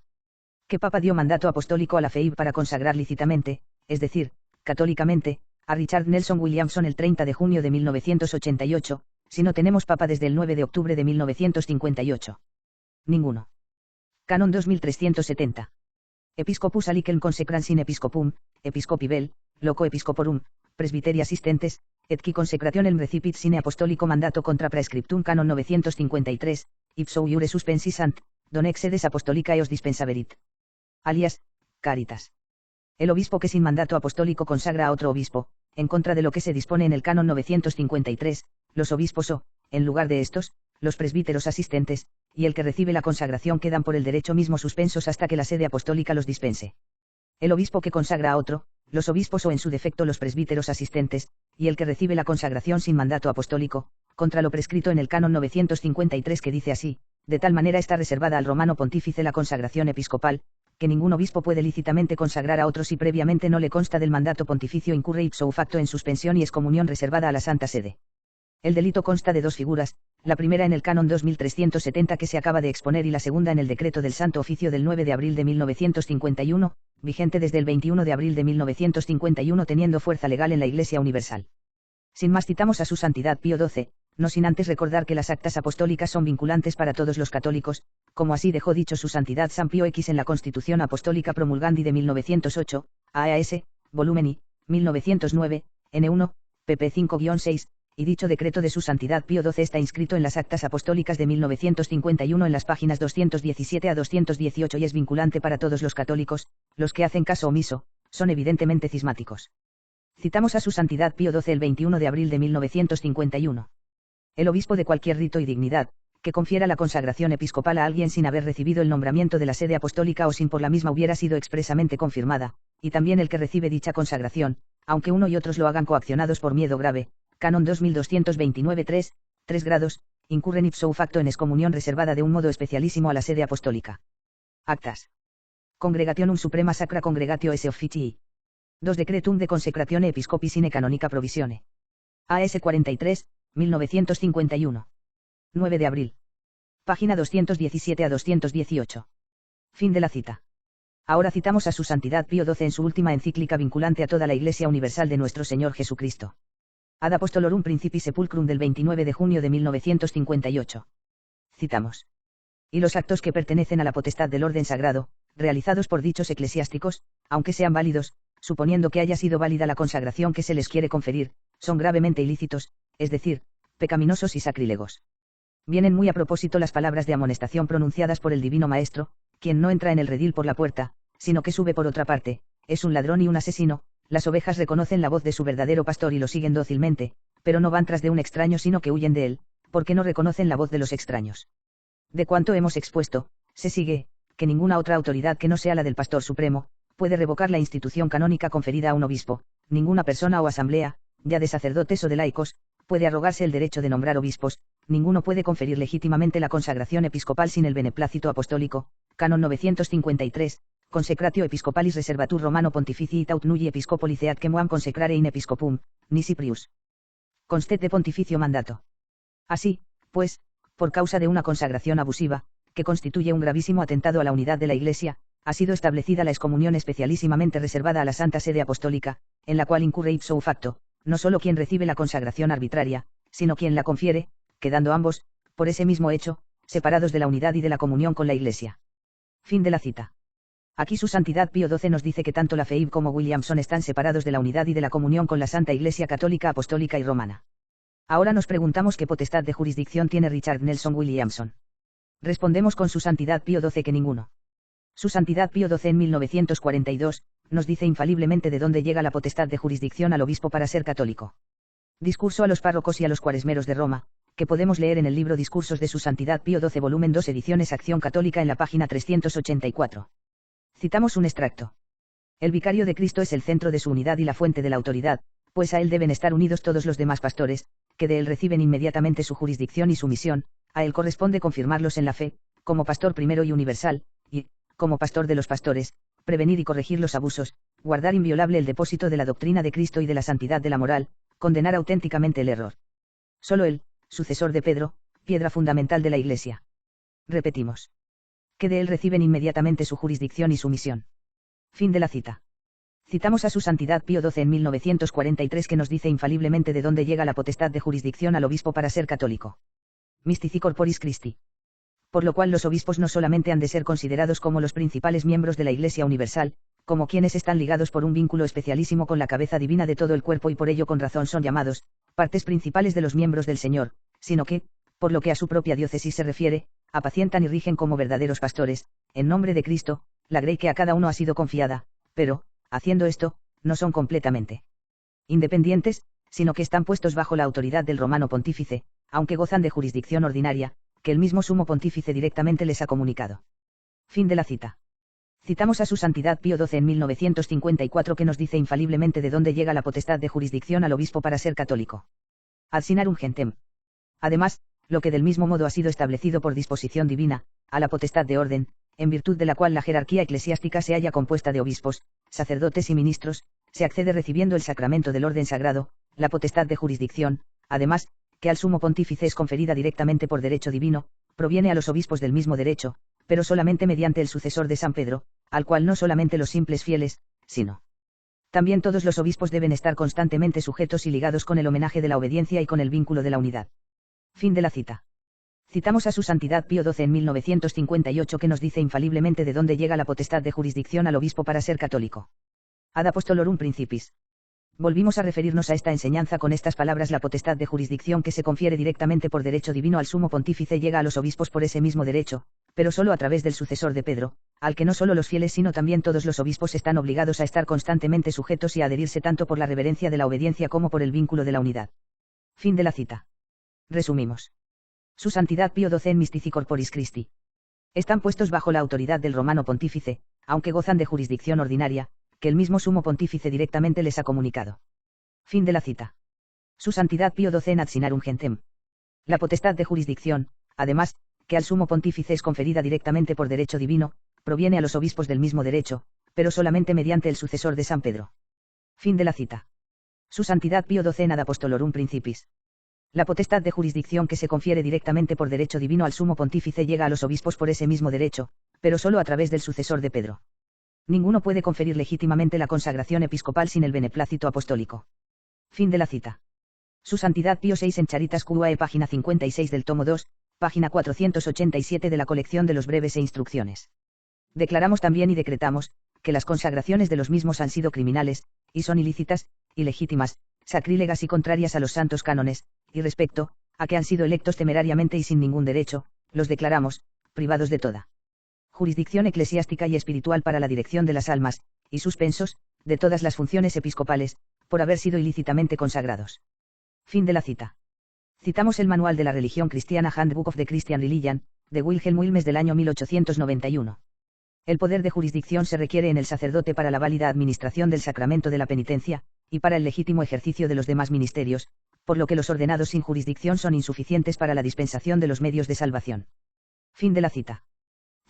¿Qué papa dio mandato apostólico a la FEIB para consagrar lícitamente, es decir, católicamente, a Richard Nelson Williamson el 30 de junio de 1988, si no tenemos papa desde el 9 de octubre de 1958? Ninguno. Canon 2370. Episcopus alicem consecran sin episcopum, episcopi vel, loco episcoporum, presbiteri assistentes, et qui consecrationem recipit sine apostolico mandato contra praescriptum canon 953, ipso iure suspensisant, don exedes apostolica eos dispensaverit. Alias, caritas. El obispo que sin mandato apostólico consagra a otro obispo, en contra de lo que se dispone en el canon 953, los obispos o, en lugar de estos, los presbíteros asistentes, y el que recibe la consagración quedan por el derecho mismo suspensos hasta que la sede apostólica los dispense. El obispo que consagra a otro, los obispos o en su defecto los presbíteros asistentes, y el que recibe la consagración sin mandato apostólico, contra lo prescrito en el canon 953 que dice así, de tal manera está reservada al romano pontífice la consagración episcopal, que ningún obispo puede lícitamente consagrar a otro si previamente no le consta del mandato pontificio incurre ipso facto en suspensión y excomunión reservada a la Santa Sede. El delito consta de dos figuras, la primera en el canon 2370 que se acaba de exponer y la segunda en el decreto del Santo Oficio del 9 de abril de 1951, vigente desde el 21 de abril de 1951 teniendo fuerza legal en la Iglesia Universal. Sin más citamos a su Santidad Pío XII, no sin antes recordar que las actas apostólicas son vinculantes para todos los católicos, como así dejó dicho su Santidad San Pío X en la Constitución Apostólica Promulgandi de 1908, AAS, volumen I, 1909, N1, pp 5-6, y dicho decreto de su Santidad Pío XII está inscrito en las actas apostólicas de 1951 en las páginas 217 a 218 y es vinculante para todos los católicos, los que hacen caso omiso, son evidentemente cismáticos. Citamos a su Santidad Pío XII el 21 de abril de 1951. El obispo de cualquier rito y dignidad, que confiera la consagración episcopal a alguien sin haber recibido el nombramiento de la sede apostólica o sin por la misma hubiera sido expresamente confirmada, y también el que recibe dicha consagración, aunque uno y otros lo hagan coaccionados por miedo grave, canon 2229-3, 3 grados, incurren ipso facto en excomunión reservada de un modo especialísimo a la sede apostólica. Actas. Congregationum Suprema Sacra Congregatio S. Officii. 2 Decretum de Consecratione Episcopi sine canonica provisione. AS 43, 1951. 9 de abril. Página 217 a 218. Fin de la cita. Ahora citamos a su Santidad Pío XII en su última encíclica vinculante a toda la Iglesia Universal de nuestro Señor Jesucristo. Ad Apostolorum Principi Sepulcrum del 29 de junio de 1958. Citamos. Y los actos que pertenecen a la potestad del orden sagrado, realizados por dichos eclesiásticos, aunque sean válidos, suponiendo que haya sido válida la consagración que se les quiere conferir, son gravemente ilícitos, es decir, pecaminosos y sacrílegos. Vienen muy a propósito las palabras de amonestación pronunciadas por el Divino Maestro: quien no entra en el redil por la puerta, sino que sube por otra parte, es un ladrón y un asesino. Las ovejas reconocen la voz de su verdadero pastor y lo siguen dócilmente, pero no van tras de un extraño sino que huyen de él, porque no reconocen la voz de los extraños. De cuanto hemos expuesto, se sigue, que ninguna otra autoridad que no sea la del Pastor Supremo, puede revocar la institución canónica conferida a un obispo. Ninguna persona o asamblea, ya de sacerdotes o de laicos, puede arrogarse el derecho de nombrar obispos. Ninguno puede conferir legítimamente la consagración episcopal sin el beneplácito apostólico. Canon 953, Consecratio Episcopalis Reservatur Romano Pontificii Taut Nulli Episcopoli Ceat Quemuam Consecrare in Episcopum, Nisi Prius. Constet de pontificio mandato. Así, pues, por causa de una consagración abusiva, que constituye un gravísimo atentado a la unidad de la Iglesia, ha sido establecida la excomunión especialísimamente reservada a la Santa Sede Apostólica, en la cual incurre ipso facto, no solo quien recibe la consagración arbitraria, sino quien la confiere, quedando ambos, por ese mismo hecho, separados de la unidad y de la comunión con la Iglesia. Fin de la cita. Aquí su Santidad Pío XII nos dice que tanto Lafave como Williamson están separados de la unidad y de la comunión con la Santa Iglesia Católica Apostólica y Romana. Ahora nos preguntamos qué potestad de jurisdicción tiene Richard Nelson Williamson. Respondemos con su Santidad Pío XII que ninguno. Su Santidad Pío XII en 1942, nos dice infaliblemente de dónde llega la potestad de jurisdicción al obispo para ser católico. Discurso a los párrocos y a los cuaresmeros de Roma, que podemos leer en el libro Discursos de su Santidad Pío XII volumen 2 ediciones Acción Católica en la página 384. Citamos un extracto. El vicario de Cristo es el centro de su unidad y la fuente de la autoridad, pues a él deben estar unidos todos los demás pastores, que de él reciben inmediatamente su jurisdicción y su misión. A él corresponde confirmarlos en la fe, como pastor primero y universal, y, como pastor de los pastores, prevenir y corregir los abusos, guardar inviolable el depósito de la doctrina de Cristo y de la santidad de la moral, condenar auténticamente el error. Solo él, sucesor de Pedro, piedra fundamental de la Iglesia. Repetimos. Que de él reciben inmediatamente su jurisdicción y su misión. Fin de la cita. Citamos a su Santidad Pío XII en 1943 que nos dice infaliblemente de dónde llega la potestad de jurisdicción al obispo para ser católico. Mystici Corporis Christi. Por lo cual los obispos no solamente han de ser considerados como los principales miembros de la Iglesia Universal, como quienes están ligados por un vínculo especialísimo con la cabeza divina de todo el cuerpo y por ello con razón son llamados, partes principales de los miembros del Señor, sino que, por lo que a su propia diócesis se refiere, apacientan y rigen como verdaderos pastores, en nombre de Cristo, la grey que a cada uno ha sido confiada, pero, haciendo esto, no son completamente independientes, sino que están puestos bajo la autoridad del romano pontífice, aunque gozan de jurisdicción ordinaria, que el mismo sumo pontífice directamente les ha comunicado. Fin de la cita. Citamos a su Santidad Pío XII en 1954 que nos dice infaliblemente de dónde llega la potestad de jurisdicción al obispo para ser católico. Ad sinarum gentem. Además, lo que del mismo modo ha sido establecido por disposición divina, a la potestad de orden, en virtud de la cual la jerarquía eclesiástica se halla compuesta de obispos, sacerdotes y ministros, se accede recibiendo el sacramento del orden sagrado, la potestad de jurisdicción, además, que al sumo pontífice es conferida directamente por derecho divino, proviene a los obispos del mismo derecho, pero solamente mediante el sucesor de San Pedro, al cual no solamente los simples fieles, sino también todos los obispos deben estar constantemente sujetos y ligados con el homenaje de la obediencia y con el vínculo de la unidad. Fin de la cita. Citamos a su Santidad Pío XII en 1958 que nos dice infaliblemente de dónde llega la potestad de jurisdicción al obispo para ser católico. Ad Apostolorum Principis. Volvimos a referirnos a esta enseñanza con estas palabras: la potestad de jurisdicción que se confiere directamente por derecho divino al sumo pontífice llega a los obispos por ese mismo derecho, pero solo a través del sucesor de Pedro, al que no solo los fieles sino también todos los obispos están obligados a estar constantemente sujetos y a adherirse tanto por la reverencia de la obediencia como por el vínculo de la unidad. Fin de la cita. Resumimos. Su Santidad Pío XII en Mystici Corporis Christi. Están puestos bajo la autoridad del romano pontífice, aunque gozan de jurisdicción ordinaria, que el mismo sumo pontífice directamente les ha comunicado. Fin de la cita. Su Santidad Pío XII en Ad sinarum gentem. La potestad de jurisdicción, además, que al sumo pontífice es conferida directamente por derecho divino, proviene a los obispos del mismo derecho, pero solamente mediante el sucesor de San Pedro. Fin de la cita. Su Santidad Pío XII en Ad Apostolorum Principis. La potestad de jurisdicción que se confiere directamente por derecho divino al sumo pontífice llega a los obispos por ese mismo derecho, pero solo a través del sucesor de Pedro. Ninguno puede conferir legítimamente la consagración episcopal sin el beneplácito apostólico. Fin de la cita. Su Santidad Pío VI en Charitas Cuae, página 56 del tomo 2, página 487 de la colección de los breves e instrucciones. Declaramos también y decretamos, que las consagraciones de los mismos han sido criminales, y son ilícitas, ilegítimas, sacrílegas y contrarias a los santos cánones, y respecto, a que han sido electos temerariamente y sin ningún derecho, los declaramos, privados de toda jurisdicción eclesiástica y espiritual para la dirección de las almas, y suspensos, de todas las funciones episcopales, por haber sido ilícitamente consagrados. Fin de la cita. Citamos el Manual de la Religión Cristiana Handbook of the Christian Religion, de Wilhelm Wilmes del año 1891. El poder de jurisdicción se requiere en el sacerdote para la válida administración del sacramento de la penitencia, y para el legítimo ejercicio de los demás ministerios, por lo que los ordenados sin jurisdicción son insuficientes para la dispensación de los medios de salvación. Fin de la cita.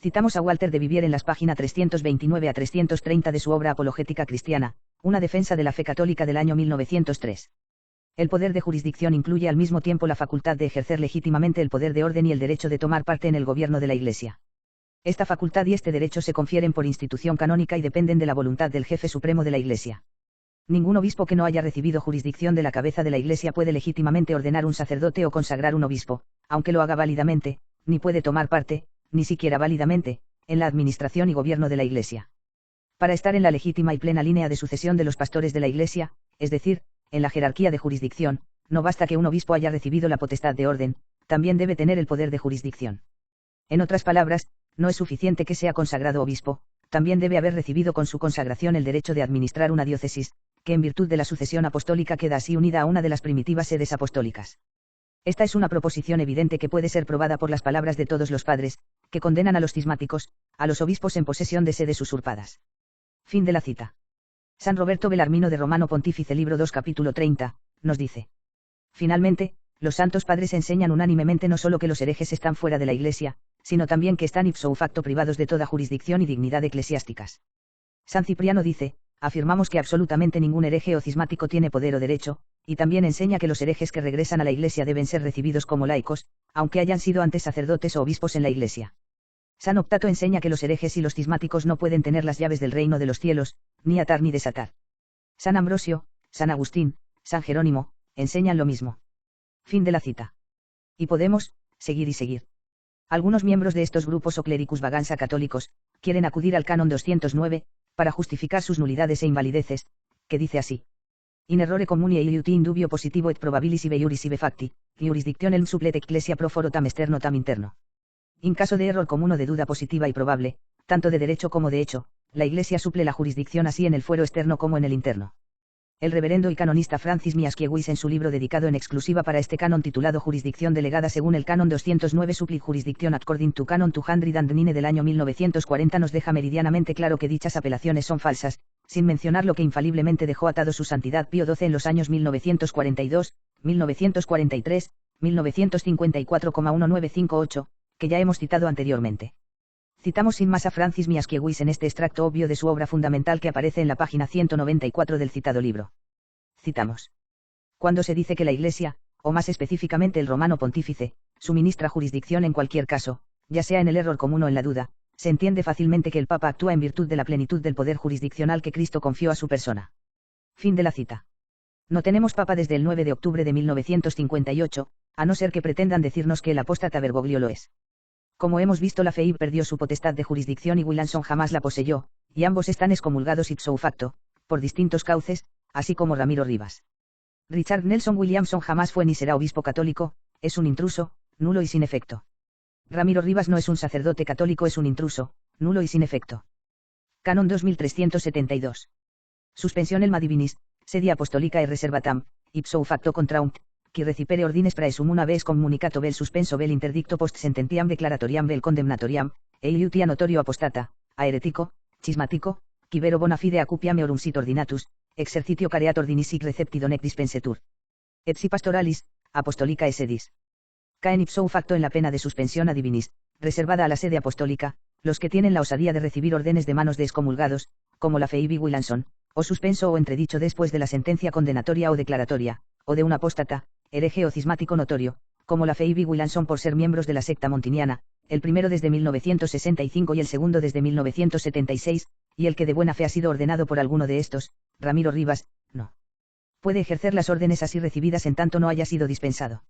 Citamos a Walter de Vivier en las páginas 329 a 330 de su obra Apologética Cristiana, una defensa de la fe católica del año 1903. El poder de jurisdicción incluye al mismo tiempo la facultad de ejercer legítimamente el poder de orden y el derecho de tomar parte en el gobierno de la Iglesia. Esta facultad y este derecho se confieren por institución canónica y dependen de la voluntad del jefe supremo de la Iglesia. Ningún obispo que no haya recibido jurisdicción de la cabeza de la Iglesia puede legítimamente ordenar un sacerdote o consagrar un obispo, aunque lo haga válidamente, ni puede tomar parte, ni siquiera válidamente, en la administración y gobierno de la Iglesia. Para estar en la legítima y plena línea de sucesión de los pastores de la Iglesia, es decir, en la jerarquía de jurisdicción, no basta que un obispo haya recibido la potestad de orden, también debe tener el poder de jurisdicción. En otras palabras, no es suficiente que sea consagrado obispo, también debe haber recibido con su consagración el derecho de administrar una diócesis, que en virtud de la sucesión apostólica queda así unida a una de las primitivas sedes apostólicas. Esta es una proposición evidente que puede ser probada por las palabras de todos los padres, que condenan a los cismáticos, a los obispos en posesión de sedes usurpadas. Fin de la cita. San Roberto Belarmino de Romano Pontífice Libro 2 capítulo 30, nos dice. Finalmente, los santos padres enseñan unánimemente no solo que los herejes están fuera de la Iglesia, sino también que están ipso facto privados de toda jurisdicción y dignidad eclesiásticas. San Cipriano dice, afirmamos que absolutamente ningún hereje o cismático tiene poder o derecho, y también enseña que los herejes que regresan a la Iglesia deben ser recibidos como laicos, aunque hayan sido antes sacerdotes o obispos en la Iglesia. San Optato enseña que los herejes y los cismáticos no pueden tener las llaves del reino de los cielos, ni atar ni desatar. San Ambrosio, San Agustín, San Jerónimo, enseñan lo mismo. Fin de la cita. Y podemos, seguir y seguir. Algunos miembros de estos grupos o clericus vaganza católicos, quieren acudir al canon 209, para justificar sus nulidades e invalideces, que dice así. In errore communie iliuti indubio positivo et probabilis ibe iuris ibe facti, jurisdictionem supplet ecclesia pro foro tam externo tam interno. En caso de error común o de duda positiva y probable, tanto de derecho como de hecho, la Iglesia suple la jurisdicción así en el fuero externo como en el interno. El reverendo y canonista Francis Miaskiewicz en su libro dedicado en exclusiva para este canon titulado Jurisdicción delegada según el canon 209 Supplit Jurisdiction according to canon 209 del año 1940 nos deja meridianamente claro que dichas apelaciones son falsas, sin mencionar lo que infaliblemente dejó atado su santidad Pío XII en los años 1942, 1943, 1954,1958, que ya hemos citado anteriormente. Citamos sin más a Francis Miaskiewicz en este extracto obvio de su obra fundamental que aparece en la página 194 del citado libro. Citamos. Cuando se dice que la Iglesia, o más específicamente el romano pontífice, suministra jurisdicción en cualquier caso, ya sea en el error común o en la duda, se entiende fácilmente que el Papa actúa en virtud de la plenitud del poder jurisdiccional que Cristo confió a su persona. Fin de la cita. No tenemos Papa desde el 9 de octubre de 1958, a no ser que pretendan decirnos que el apóstata Bergoglio lo es. Como hemos visto, la FEIB perdió su potestad de jurisdicción y Williamson jamás la poseyó, y ambos están excomulgados ipso facto, por distintos cauces, así como Ramiro Rivas. Richard Nelson Williamson jamás fue ni será obispo católico, es un intruso, nulo y sin efecto. Ramiro Rivas no es un sacerdote católico, es un intruso, nulo y sin efecto. Canon 2372. Suspensión elma divinis, sedi apostolica e reservatam, ipso facto contraunt, qui recipere ordines praesum una vez communicato vel suspenso vel interdicto post sententiam declaratoriam vel condemnatoriam, e iliutia notorio apostata, a heretico, cismatico, qui vero bona fide acupiam eorum sit ordinatus, exercitio careat ordinis sic recepti donec dispensetur. Et si pastoralis, apostolica esedis. Caen ipso facto en la pena de suspensión a divinis, reservada a la sede apostólica, los que tienen la osadía de recibir órdenes de manos de excomulgados, como la Phoebe Williamson, o suspenso o entredicho después de la sentencia condenatoria o declaratoria, o de un apóstata, hereje o cismático notorio, como la Phoebe Williamson por ser miembros de la secta montiniana, el primero desde 1965 y el segundo desde 1976, y el que de buena fe ha sido ordenado por alguno de estos, Ramiro Rivas, no puede ejercer las órdenes así recibidas en tanto no haya sido dispensado.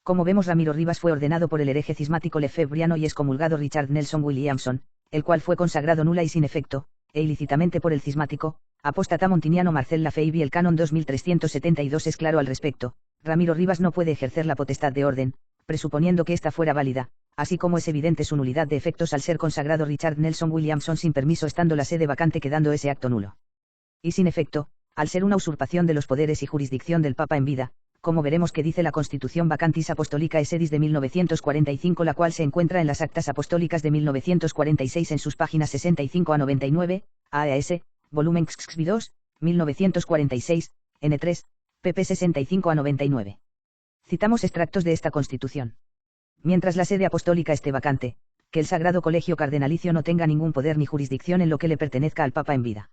Como vemos, Ramiro Rivas fue ordenado por el hereje cismático Lefebvriano y excomulgado Richard Nelson Williamson, el cual fue consagrado nula y sin efecto, e ilícitamente por el cismático, apóstata montiniano Marcel Lafave y el canon 2372 es claro al respecto. Ramiro Rivas no puede ejercer la potestad de orden, presuponiendo que ésta fuera válida, así como es evidente su nulidad de efectos al ser consagrado Richard Nelson Williamson sin permiso estando la sede vacante quedando ese acto nulo. Y sin efecto, al ser una usurpación de los poderes y jurisdicción del Papa en vida, como veremos que dice la Constitución Vacantis Apostolicae Sedis de 1945, la cual se encuentra en las Actas Apostólicas de 1946 en sus páginas 65 a 99, AAS, volumen XXV2, 1946, N3, pp 65 a 99. Citamos extractos de esta Constitución. Mientras la sede apostólica esté vacante, que el Sagrado Colegio Cardenalicio no tenga ningún poder ni jurisdicción en lo que le pertenezca al Papa en vida.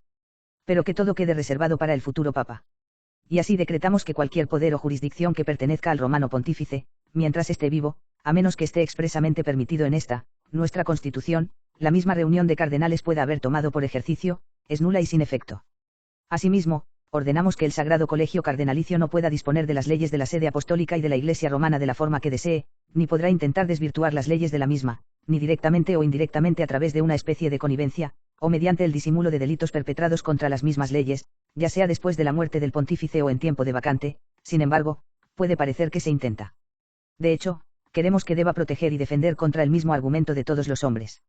Pero que todo quede reservado para el futuro Papa. Y así decretamos que cualquier poder o jurisdicción que pertenezca al Romano Pontífice, mientras esté vivo, a menos que esté expresamente permitido en esta, nuestra Constitución, la misma reunión de cardenales pueda haber tomado por ejercicio, es nula y sin efecto. Asimismo, ordenamos que el Sagrado Colegio Cardenalicio no pueda disponer de las leyes de la sede apostólica y de la Iglesia romana de la forma que desee, ni podrá intentar desvirtuar las leyes de la misma, ni directamente o indirectamente a través de una especie de connivencia, o mediante el disimulo de delitos perpetrados contra las mismas leyes, ya sea después de la muerte del pontífice o en tiempo de vacante. Sin embargo, puede parecer que se intenta. De hecho, queremos que deba proteger y defender contra el mismo argumento de todos los hombres.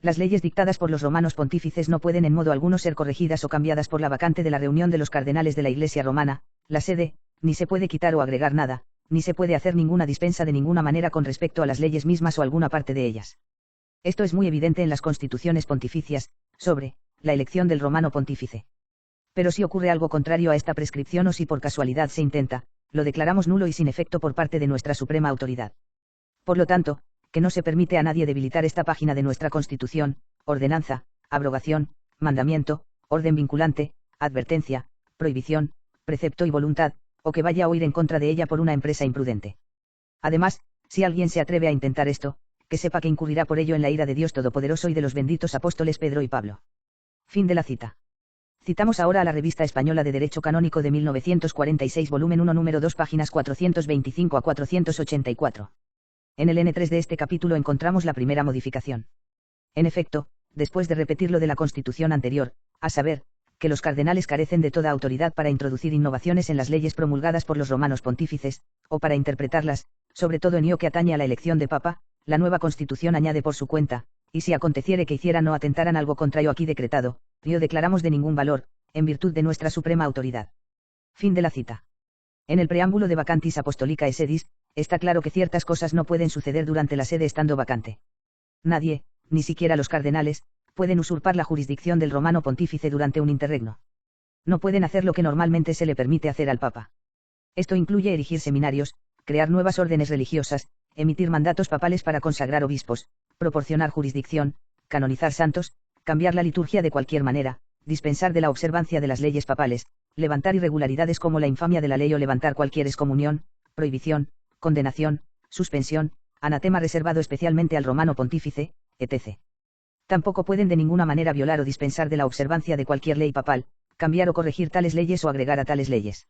Las leyes dictadas por los romanos pontífices no pueden en modo alguno ser corregidas o cambiadas por la vacante de la reunión de los cardenales de la Iglesia romana, la sede, ni se puede quitar o agregar nada, ni se puede hacer ninguna dispensa de ninguna manera con respecto a las leyes mismas o alguna parte de ellas. Esto es muy evidente en las constituciones pontificias, sobre la elección del romano pontífice. Pero si ocurre algo contrario a esta prescripción o si por casualidad se intenta, lo declaramos nulo y sin efecto por parte de nuestra suprema autoridad. Por lo tanto, que no se permite a nadie debilitar esta página de nuestra Constitución, ordenanza, abrogación, mandamiento, orden vinculante, advertencia, prohibición, precepto y voluntad, o que vaya a ir en contra de ella por una empresa imprudente. Además, si alguien se atreve a intentar esto, que sepa que incurrirá por ello en la ira de Dios Todopoderoso y de los benditos apóstoles Pedro y Pablo. Fin de la cita. Citamos ahora a la Revista Española de Derecho Canónico de 1946 volumen 1 número 2 páginas 425 a 484. En el N3 de este capítulo encontramos la primera modificación. En efecto, después de repetir lo de la Constitución anterior, a saber, que los cardenales carecen de toda autoridad para introducir innovaciones en las leyes promulgadas por los romanos pontífices, o para interpretarlas, sobre todo en lo que atañe a la elección de Papa, la nueva Constitución añade por su cuenta, y si aconteciere que hicieran o atentaran algo contra lo aquí decretado, lo declaramos de ningún valor, en virtud de nuestra suprema autoridad. Fin de la cita. En el preámbulo de Vacantis Apostolicae Sedis, está claro que ciertas cosas no pueden suceder durante la sede estando vacante. Nadie, ni siquiera los cardenales, pueden usurpar la jurisdicción del romano pontífice durante un interregno. No pueden hacer lo que normalmente se le permite hacer al Papa. Esto incluye erigir seminarios, crear nuevas órdenes religiosas, emitir mandatos papales para consagrar obispos, proporcionar jurisdicción, canonizar santos, cambiar la liturgia de cualquier manera, dispensar de la observancia de las leyes papales, levantar irregularidades como la infamia de la ley o levantar cualquier excomunión, prohibición, condenación, suspensión, anatema reservado especialmente al romano pontífice, etc. Tampoco pueden de ninguna manera violar o dispensar de la observancia de cualquier ley papal, cambiar o corregir tales leyes o agregar a tales leyes.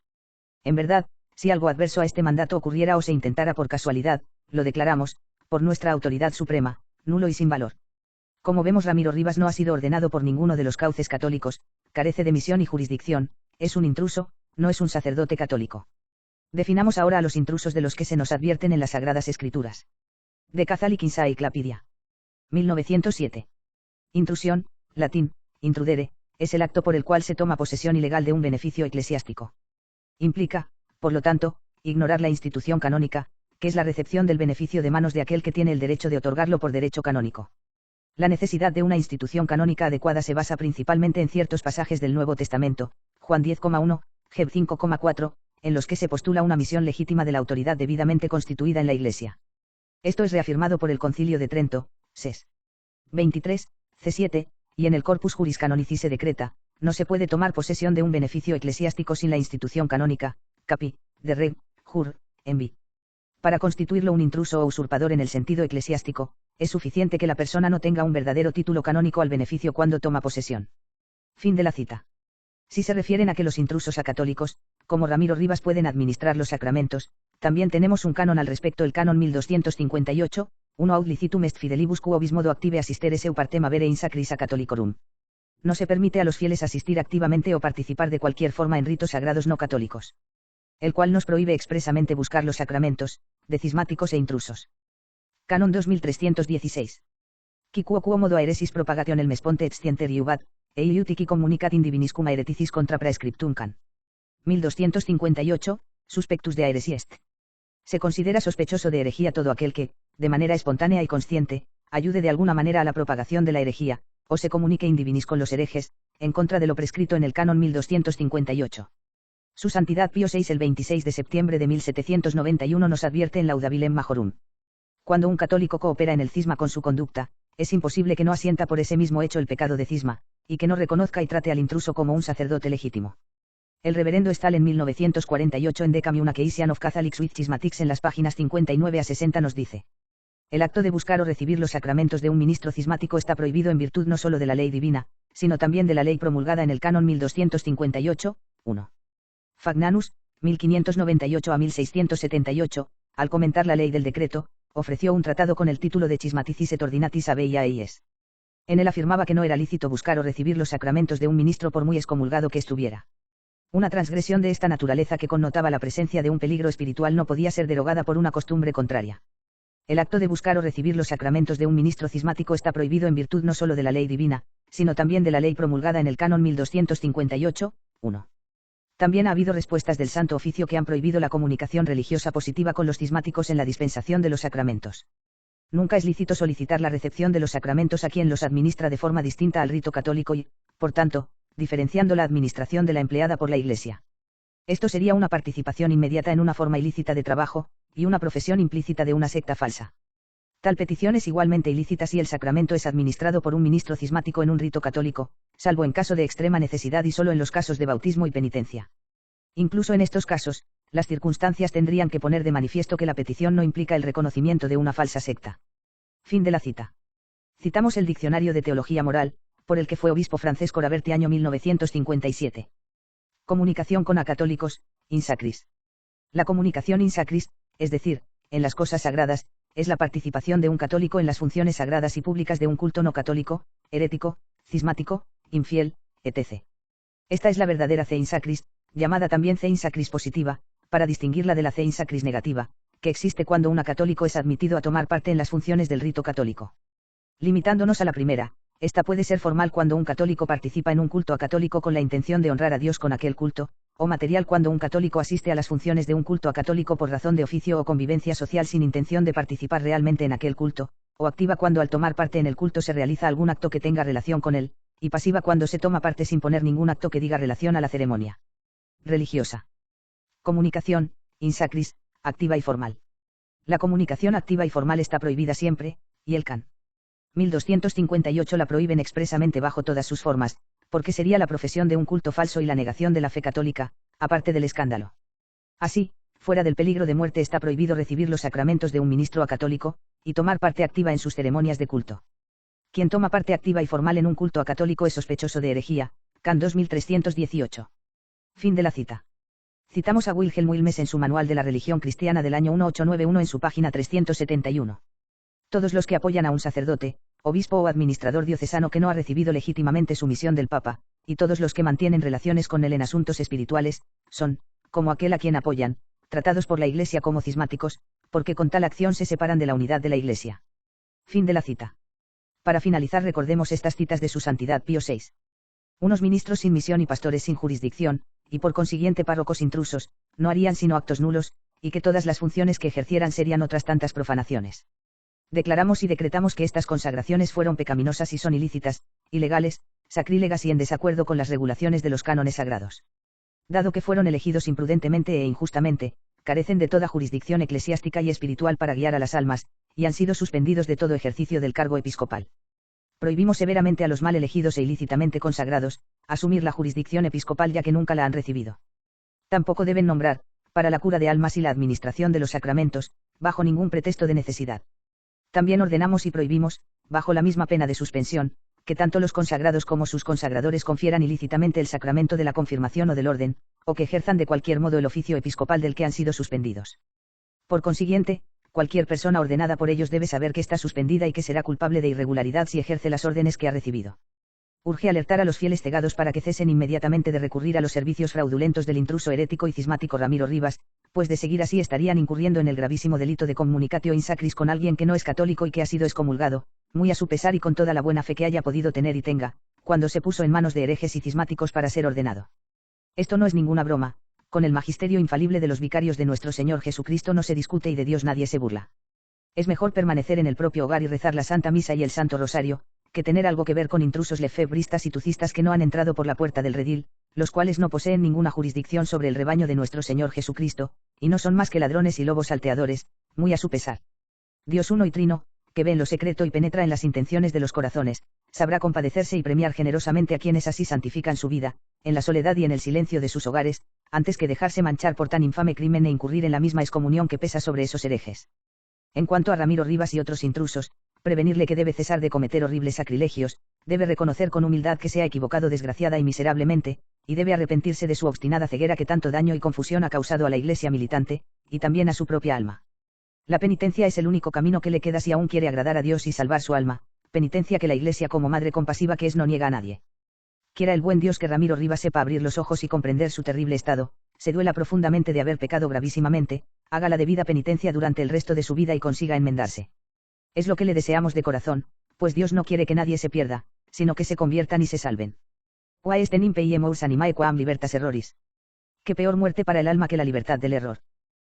En verdad, si algo adverso a este mandato ocurriera o se intentara por casualidad, lo declaramos, por nuestra autoridad suprema, nulo y sin valor. Como vemos, Ramiro Rivas no ha sido ordenado por ninguno de los cauces católicos, carece de misión y jurisdicción, es un intruso, no es un sacerdote católico. Definamos ahora a los intrusos de los que se nos advierten en las Sagradas Escrituras. De Cazali Quinsa y Clapidia. 1907. Intrusión, latín, intrudere, es el acto por el cual se toma posesión ilegal de un beneficio eclesiástico. Implica, por lo tanto, ignorar la institución canónica, que es la recepción del beneficio de manos de aquel que tiene el derecho de otorgarlo por derecho canónico. La necesidad de una institución canónica adecuada se basa principalmente en ciertos pasajes del Nuevo Testamento, Juan 10,1, Heb 5,4, en los que se postula una misión legítima de la autoridad debidamente constituida en la Iglesia. Esto es reafirmado por el Concilio de Trento, Ses. 23, C7, y en el Corpus Juris Canonici se decreta, no se puede tomar posesión de un beneficio eclesiástico sin la institución canónica, capi, de reg, jur, envi. Para constituirlo un intruso o usurpador en el sentido eclesiástico, es suficiente que la persona no tenga un verdadero título canónico al beneficio cuando toma posesión. Fin de la cita. Si se refieren a que los intrusos a católicos, como Ramiro Rivas, pueden administrar los sacramentos, también tenemos un canon al respecto, el canon 1258, 1 aut licitum est fidelibus quo bis modo active assistere seu partem avere in sacris a catholicorum. No se permite a los fieles asistir activamente o participar de cualquier forma en ritos sagrados no católicos. El cual nos prohíbe expresamente buscar los sacramentos, de cismáticos e intrusos. Canon 2316. Qui quo modo aeresis propagation el mesponte et scienter iubat, e iutici communicat in diviniscum aereticis contra praescriptum can. 1258, suspectus de aeresia est. Se considera sospechoso de herejía todo aquel que, de manera espontánea y consciente, ayude de alguna manera a la propagación de la herejía, o se comunique in divinis con los herejes, en contra de lo prescrito en el canon 1258. Su Santidad Pío VI el 26 de septiembre de 1791 nos advierte en Laudabilem Majorum. Cuando un católico coopera en el cisma con su conducta, es imposible que no asienta por ese mismo hecho el pecado de cisma, y que no reconozca y trate al intruso como un sacerdote legítimo. El reverendo Stahl en 1948 en Decam una Keisian of Catholics with Schismatics en las páginas 59 a 60 nos dice: el acto de buscar o recibir los sacramentos de un ministro cismático está prohibido en virtud no solo de la ley divina, sino también de la ley promulgada en el canon 1258, 1. Fagnanus, 1598 a 1678, al comentar la ley del decreto, ofreció un tratado con el título de Schismaticis et Ordinatis Abeiaeis. En él afirmaba que no era lícito buscar o recibir los sacramentos de un ministro por muy excomulgado que estuviera. Una transgresión de esta naturaleza que connotaba la presencia de un peligro espiritual no podía ser derogada por una costumbre contraria. El acto de buscar o recibir los sacramentos de un ministro cismático está prohibido en virtud no solo de la ley divina, sino también de la ley promulgada en el canon 1258, 1. También ha habido respuestas del Santo Oficio que han prohibido la comunicación religiosa positiva con los cismáticos en la dispensación de los sacramentos. Nunca es lícito solicitar la recepción de los sacramentos a quien los administra de forma distinta al rito católico y, por tanto, diferenciando la administración de la empleada por la Iglesia. Esto sería una participación inmediata en una forma ilícita de trabajo, y una profesión implícita de una secta falsa. Tal petición es igualmente ilícita si el sacramento es administrado por un ministro cismático en un rito católico, salvo en caso de extrema necesidad y solo en los casos de bautismo y penitencia. Incluso en estos casos, las circunstancias tendrían que poner de manifiesto que la petición no implica el reconocimiento de una falsa secta. Fin de la cita. Citamos el Diccionario de Teología Moral, por el que fue obispo Francesco Raverti año 1957. Comunicación con acatólicos, in sacris. La comunicación in sacris, es decir, en las cosas sagradas, es la participación de un católico en las funciones sagradas y públicas de un culto no católico, herético, cismático, infiel, etc. Esta es la verdadera ce in sacris, llamada también ce in sacris positiva, para distinguirla de la ce in sacris negativa, que existe cuando un católico es admitido a tomar parte en las funciones del rito católico. Limitándonos a la primera, esta puede ser formal cuando un católico participa en un culto acatólico con la intención de honrar a Dios con aquel culto, o material cuando un católico asiste a las funciones de un culto acatólico por razón de oficio o convivencia social sin intención de participar realmente en aquel culto, o activa cuando al tomar parte en el culto se realiza algún acto que tenga relación con él, y pasiva cuando se toma parte sin poner ningún acto que diga relación a la ceremonia religiosa. Comunicación, in sacris, activa y formal. La comunicación activa y formal está prohibida siempre, y el can. 1258 la prohíben expresamente bajo todas sus formas, porque sería la profesión de un culto falso y la negación de la fe católica, aparte del escándalo. Así, fuera del peligro de muerte está prohibido recibir los sacramentos de un ministro acatólico, y tomar parte activa en sus ceremonias de culto. Quien toma parte activa y formal en un culto acatólico es sospechoso de herejía, can 2318. Fin de la cita. Citamos a Wilhelm Wilmes en su Manual de la Religión Cristiana del año 1891 en su página 371. Todos los que apoyan a un sacerdote, obispo o administrador diocesano que no ha recibido legítimamente su misión del Papa, y todos los que mantienen relaciones con él en asuntos espirituales, son, como aquel a quien apoyan, tratados por la Iglesia como cismáticos, porque con tal acción se separan de la unidad de la Iglesia. Fin de la cita. Para finalizar recordemos estas citas de su Santidad Pío VI. Unos ministros sin misión y pastores sin jurisdicción, y por consiguiente párrocos intrusos, no harían sino actos nulos, y que todas las funciones que ejercieran serían otras tantas profanaciones. Declaramos y decretamos que estas consagraciones fueron pecaminosas y son ilícitas, ilegales, sacrílegas y en desacuerdo con las regulaciones de los cánones sagrados. Dado que fueron elegidos imprudentemente e injustamente, carecen de toda jurisdicción eclesiástica y espiritual para guiar a las almas, y han sido suspendidos de todo ejercicio del cargo episcopal. Prohibimos severamente a los mal elegidos e ilícitamente consagrados, asumir la jurisdicción episcopal ya que nunca la han recibido. Tampoco deben nombrar, para la cura de almas y la administración de los sacramentos, bajo ningún pretexto de necesidad. También ordenamos y prohibimos, bajo la misma pena de suspensión, que tanto los consagrados como sus consagradores confieran ilícitamente el sacramento de la confirmación o del orden, o que ejerzan de cualquier modo el oficio episcopal del que han sido suspendidos. Por consiguiente, Cualquier persona ordenada por ellos debe saber que está suspendida y que será culpable de irregularidad si ejerce las órdenes que ha recibido. Urge alertar a los fieles cegados para que cesen inmediatamente de recurrir a los servicios fraudulentos del intruso herético y cismático Ramiro Rivas, pues de seguir así estarían incurriendo en el gravísimo delito de communicatio in sacris con alguien que no es católico y que ha sido excomulgado, muy a su pesar y con toda la buena fe que haya podido tener y tenga, cuando se puso en manos de herejes y cismáticos para ser ordenado. Esto no es ninguna broma, con el magisterio infalible de los vicarios de nuestro Señor Jesucristo no se discute y de Dios nadie se burla. Es mejor permanecer en el propio hogar y rezar la Santa Misa y el Santo Rosario, que tener algo que ver con intrusos lefebristas y tucistas que no han entrado por la puerta del redil, los cuales no poseen ninguna jurisdicción sobre el rebaño de nuestro Señor Jesucristo, y no son más que ladrones y lobos salteadores, muy a su pesar. Dios uno y trino, que ve en lo secreto y penetra en las intenciones de los corazones, sabrá compadecerse y premiar generosamente a quienes así santifican su vida, en la soledad y en el silencio de sus hogares, antes que dejarse manchar por tan infame crimen e incurrir en la misma excomunión que pesa sobre esos herejes. En cuanto a Ramiro Rivas y otros intrusos, prevenirle que debe cesar de cometer horribles sacrilegios, debe reconocer con humildad que se ha equivocado desgraciada y miserablemente, y debe arrepentirse de su obstinada ceguera que tanto daño y confusión ha causado a la Iglesia militante, y también a su propia alma. La penitencia es el único camino que le queda si aún quiere agradar a Dios y salvar su alma, penitencia que la Iglesia como madre compasiva que es no niega a nadie. Quiera el buen Dios que Ramiro Rivas sepa abrir los ojos y comprender su terrible estado, se duela profundamente de haber pecado gravísimamente, haga la debida penitencia durante el resto de su vida y consiga enmendarse. Es lo que le deseamos de corazón, pues Dios no quiere que nadie se pierda, sino que se conviertan y se salven. Quae est in impeie mors animae quam libertas erroris. Qué peor muerte para el alma que la libertad del error.